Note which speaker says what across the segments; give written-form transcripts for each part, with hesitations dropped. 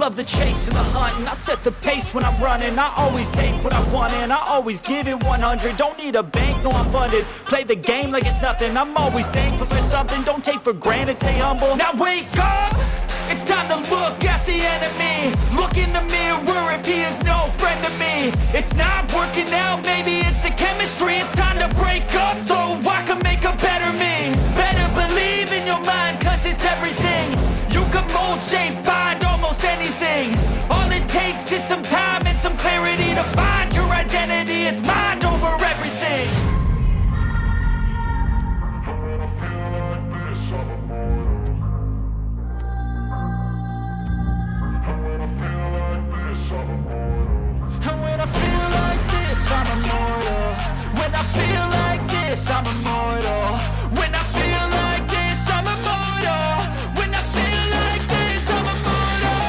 Speaker 1: love the chase and the hunt, and I set the pace when I'm running. I always take what I want and I always give it 100. Don't need a bank, no I'm funded. Play the game like it's nothing. I'm always thankful for something. Don't take for granted, stay humble. Now wake up! It's time to look at the enemy. Look in the mirror if he is no friend to me. It's not working out, maybe it's the chemistry. It's time to break up so I can make a better me. Better believe in your mind, cause it's everything. You can mold, shape, find almost anything. All it takes is some time and some clarity to find your identity. It's mind over everything. And when I feel like this, I'm immortal. When I feel like this, I'm immortal. When I feel like this, I'm immortal. When I feel like this, I'm immortal.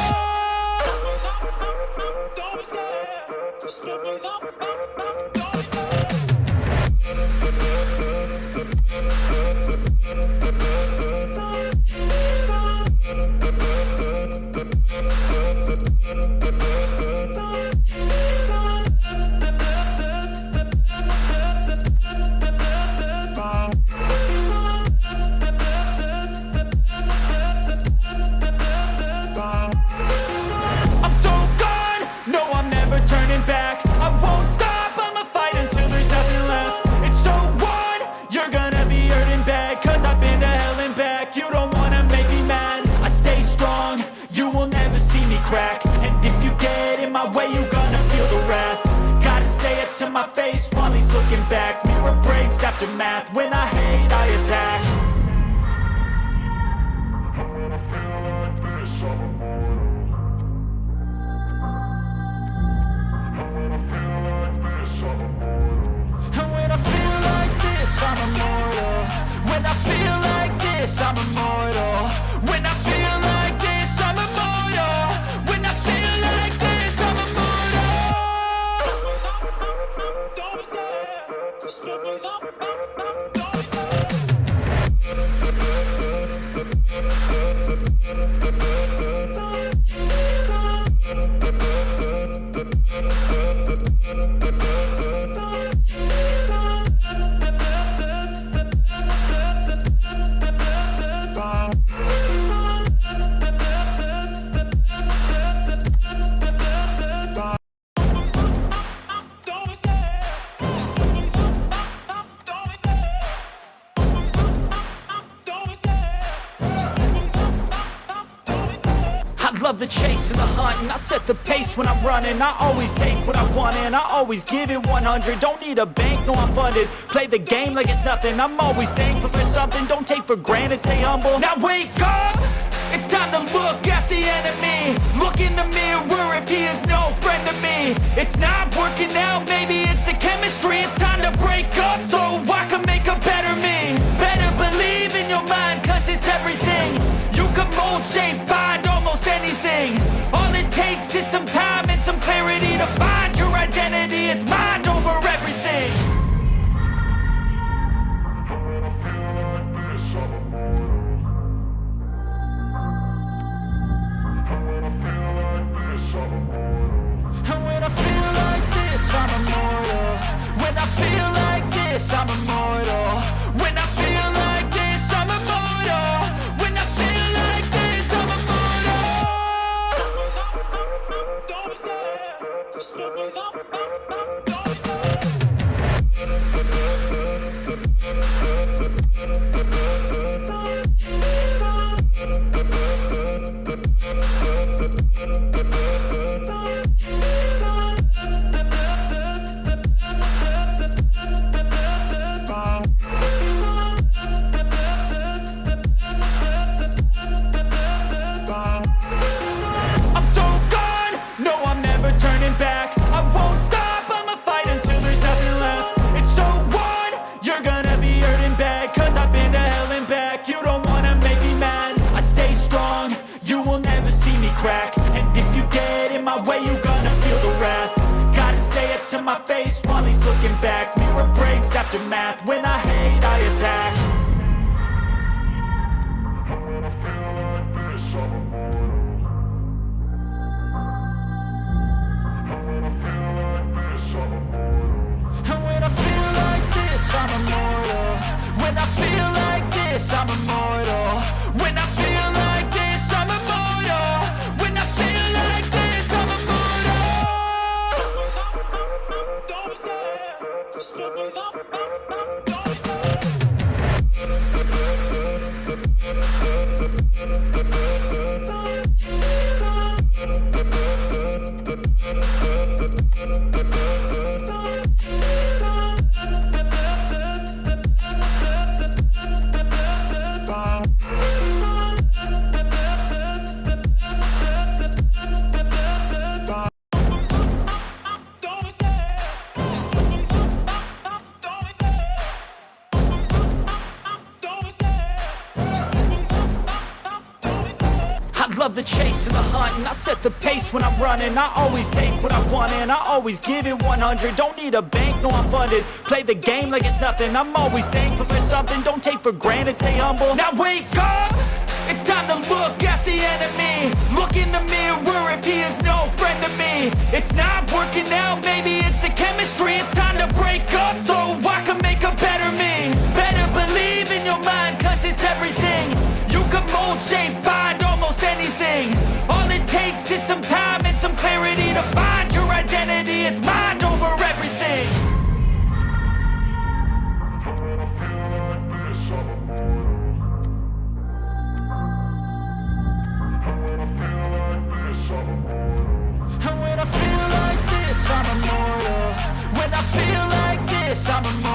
Speaker 1: Don't be scared. Just let me know. Don't be scared. And if you get in my way, you gonna feel the wrath. Gotta say it to my face while he's looking back. Mirror breaks after math. When I hate, I attack. When I feel like this, I'm immortal. And when I feel like this, I'm immortal. When I feel like this, I'm immortal. When I feel like this, I'm immortal. When I feel like this, I'm immortal. Don't be scared. Just let me know. Don't be scared. Love the chase and the hunt, and I set the pace when I'm running. I always take what I want and I always give it 100. Don't need a bank, no I'm funded. Play the game like it's nothing. I'm always thankful for something. Don't take for granted, stay humble. Now wake up! It's time to look at the enemy. Look in the mirror if he is no friend to me. It's not working out, maybe it's the chemistry. It's time to break up so I can make a better me. Better believe in your mind, cause it's everything. You can mold, shape, find almost anything. All it takes is some time and some clarity to find your identity. It's mind over everything. And when I feel like this, I'm immortal. When I feel like this, I'm immortal. When I feel like this, I'm immortal. When I feel like this, I'm immortal. Don't be scared. Just let me know. Don't be scared. My face while he's looking back. Mirror breaks after math. When I hate, I attack. When I feel like this, I'm immortal. I'm immortal. When I feel like this, I'm immortal. When I feel like this, I'm immortal. Don't be scared. Just don't be love the chase and the hunt, and I set the pace when I'm running. I always take what I want and I always give it 100. Don't need a bank, no I'm funded. Play the game like it's nothing. I'm always thankful for something. Don't take for granted, stay humble. Now wake up, it's time to look at the enemy. Look in the mirror if he is no friend to me. It's not working out, maybe it's the chemistry. It's time to break up so I can make a better me. Better believe in your mind, cause it's everything. You can mold, shape, find almost anything. All it takes is some time and some clarity to find your identity. It's mind over everything. And when I feel like this, I'm immortal. When I feel like this, I'm immortal.